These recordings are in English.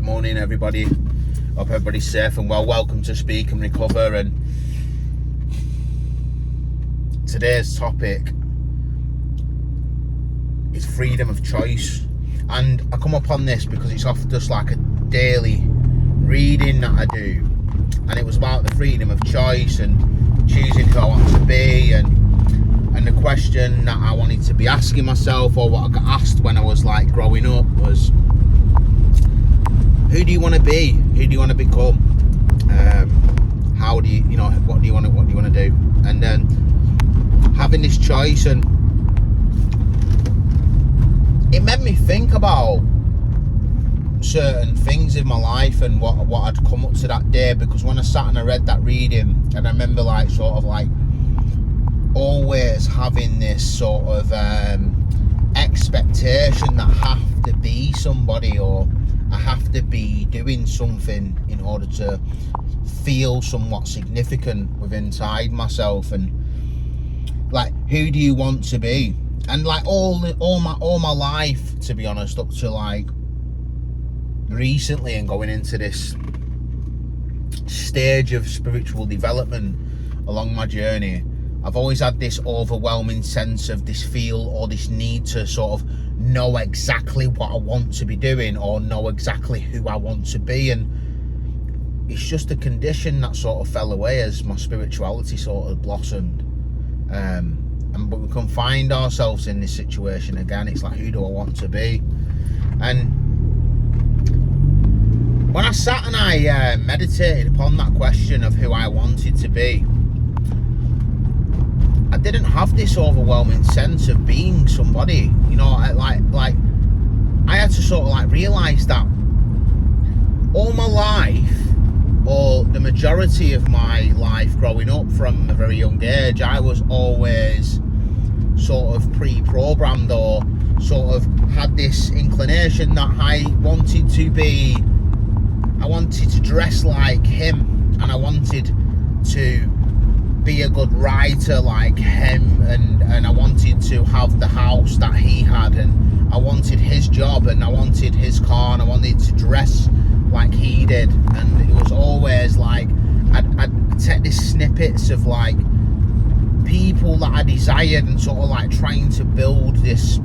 morning, everybody. Hope everybody's safe and well. Welcome to Speak and Recover. And today's topic is freedom of choice. And I come upon this because it's often just like a daily reading that I do, and it was about the freedom of choice and choosing who I want to be, and the question that I wanted to be asking myself, or what I got asked when I was like growing up, was, who do you want to be? Who do you want to become? How do you, what do you want to do? And then having this choice, and it made me think about certain things in my life and what I'd come up to that day. Because when I sat and I read that reading, and I remember always having this sort of expectation that I have to be somebody, or I have to be doing something in order to feel somewhat significant within inside myself. And like, who do you want to be? And like all my life, to be honest, up to like recently and going into this stage of spiritual development along my journey, I've always had this overwhelming sense of this feel, or this need to sort of know exactly what I want to be doing, or know exactly who I want to be. And it's just a condition that sort of fell away as my spirituality sort of blossomed. But we can find ourselves in this situation again. It's like, who do I want to be? And when I sat and I meditated upon that question of who I wanted to be, I didn't have this overwhelming sense of being somebody. I had to sort of realise that all my life, or the majority of my life growing up from a very young age, I was always sort of pre-programmed, or sort of had this inclination that I wanted to dress like him, and I wanted to be a good writer like him, and I wanted to have the house that he had, and I wanted his job, and I wanted his car, and I wanted to dress like he did. And it was always like I'd take these snippets of like people that I desired, and sort of like trying to build this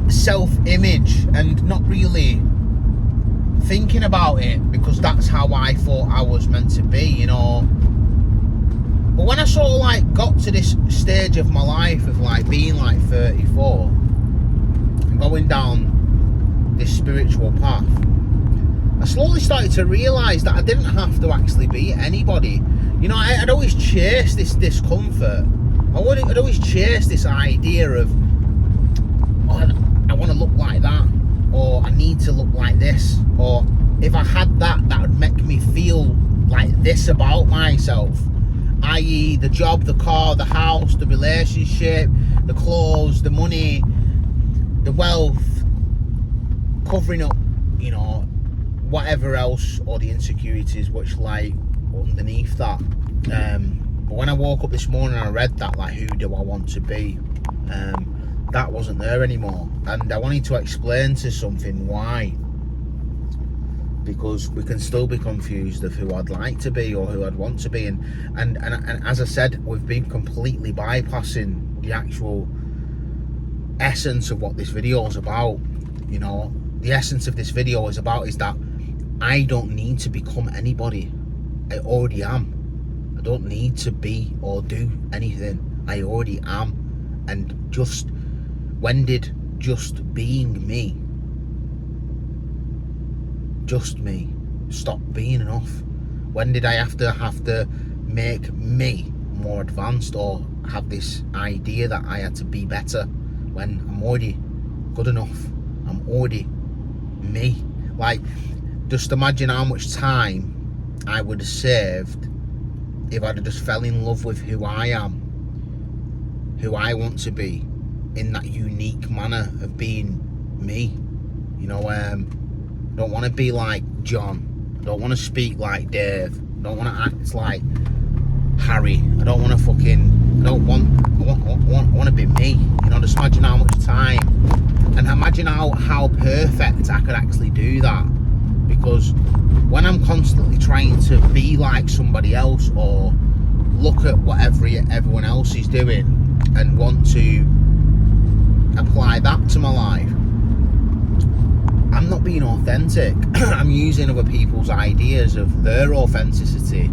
self-image, and not really thinking about it, because that's how I thought I was meant to be, But when I sort of got to this stage of my life of being 34 and going down this spiritual path, I slowly started to realise that I didn't have to actually be anybody. I'd always chased this discomfort. I'd always chased this idea of, I want to look like that, or I need to look like this, or if I had that, that would make me feel like this about myself. I.e. the job, the car, the house, the relationship, the clothes, the money, the wealth, covering up, whatever else, or the insecurities which lie underneath that. But when I woke up this morning and I read that, who do I want to be? That wasn't there anymore. And I wanted to explain to something why. Because we can still be confused of who I'd like to be, or who I'd want to be, and as I said, we've been completely bypassing the actual essence of what this video is about. The essence of this video is that I don't need to become anybody. I already am. I don't need to be or do anything. I already am. And when did just being me, just me, stop being enough? When did I have to make me more advanced, or have this idea that I had to be better, when I'm already good enough? I'm already me. Just imagine how much time I would have saved if I'd have just fell in love with who I am, who I want to be, in that unique manner of being me. I don't want to be like John. I don't want to speak like Dave. I don't want to act like Harry. I don't want to fucking I want to be me. You know, just imagine how much time, and imagine how perfect I could actually do that. Because when I'm constantly trying to be like somebody else or look at what everyone else is doing and want to apply that to my life, I'm not being authentic. I'm using other people's ideas of their authenticity,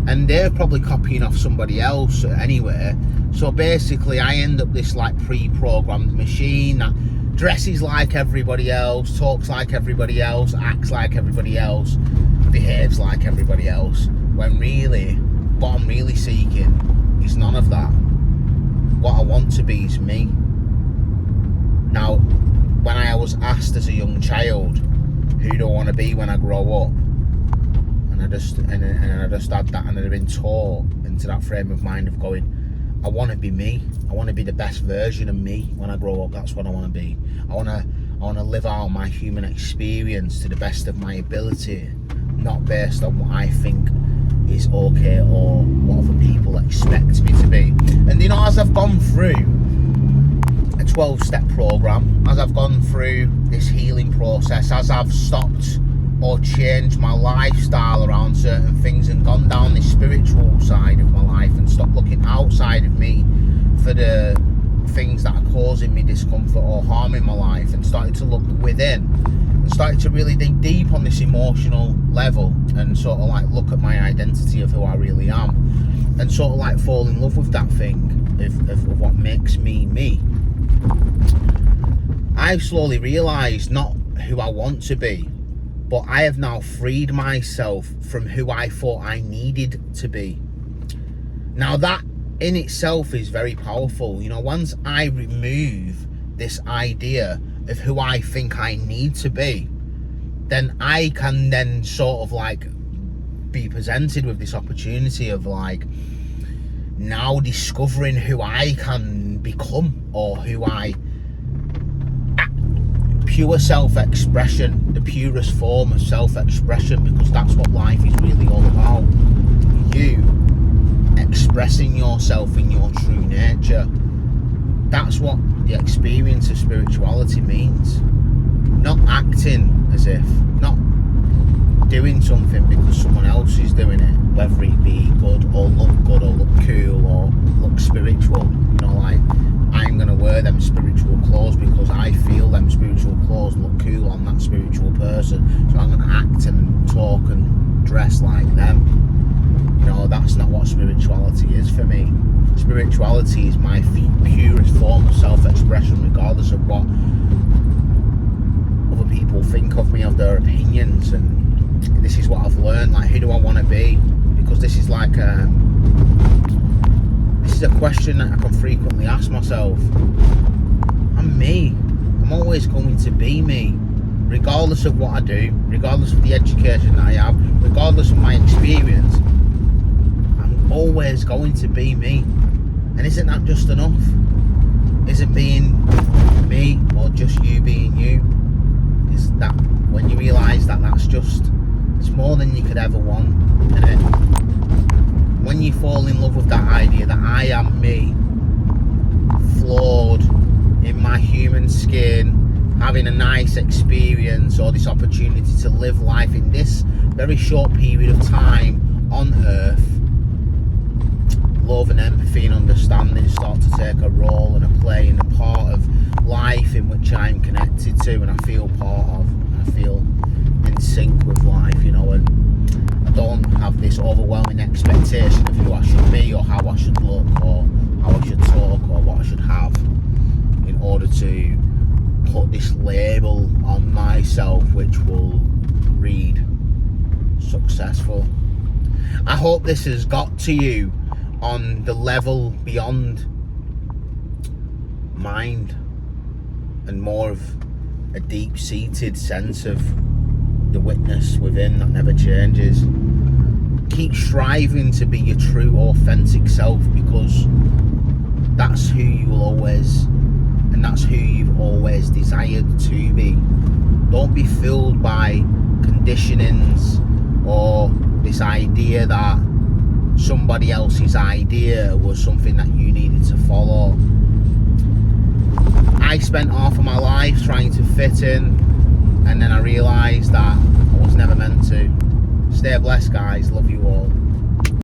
and they're probably copying off somebody else anywhere. So basically I end up this like pre-programmed machine that dresses like everybody else, talks like everybody else, acts like everybody else, behaves like everybody else, when really what I'm really seeking is none of that. What I want to be is me. Now, when I was asked as a young child, who do I want to be when I grow up, and I just had that, and I'd been taught into that frame of mind of going, I want to be me. I want to be the best version of me when I grow up. That's what I want to be. I want to live out my human experience to the best of my ability, not based on what I think is okay or what other people expect me to be. And you know, as I've gone through a 12-step program, as I've gone through this healing process, as I've stopped or changed my lifestyle around certain things and gone down this spiritual side of my life and stopped looking outside of me for the things that are causing me discomfort or harm in my life, and started to look within and started to really dig deep on this emotional level and sort of like look at my identity of who I really am, and sort of like fall in love with that thing of what makes me me. I've slowly realised not who I want to be, but I have now freed myself from who I thought I needed to be. Now that in itself is very powerful. You know, once I remove this idea of who I think I need to be, then I can then sort of like be presented with this opportunity of like now discovering who I can become, or who I pure self-expression, the purest form of self-expression, because that's what life is really all about. You expressing yourself in your true nature. That's what the experience of spirituality means. Not acting as if, not doing something because someone else is doing it, whether it be good or look cool or look spiritual. You know, like, I'm going to wear them spiritual clothes because I feel them spiritual clothes look cool on that spiritual person, so I'm going to act and talk and dress like them. You know, that's not what spirituality is for me. Spirituality is my purest form of self-expression, regardless of what other people think of me, of their opinions. And this is what I've learned, like, who do I want to be? Because this is like this is a question that I can frequently ask myself. I'm me. I'm always going to be me, regardless of what I do, regardless of the education that I have, regardless of my experience. I'm always going to be me. And isn't that just enough? Isn't being me, or just you being you, is that when you realise that that's just, it's more than you could ever want, isn't it? When you fall in love with that idea that I am me, flawed in my human skin, having a nice experience or this opportunity to live life in this very short period of time on earth, love and empathy and understanding start to take a role and a play in a part of life in which I'm connected to and I feel part of. I feel in sync with life, you know, and I don't have this overwhelming expectation of who I should be or how I should look or how I should talk or what I should have in order to put this label on myself which will read successful. I hope this has got to you on the level beyond mind and more of a deep-seated sense of the witness within that never changes. Keep striving to be your true authentic self, because that's who you will always, and that's who you've always desired to be. Don't be fooled by conditionings or this idea that somebody else's idea was something that you needed to follow. I spent half of my life trying to fit in, and then I realised that I was never meant to. Stay blessed, guys. Love you all.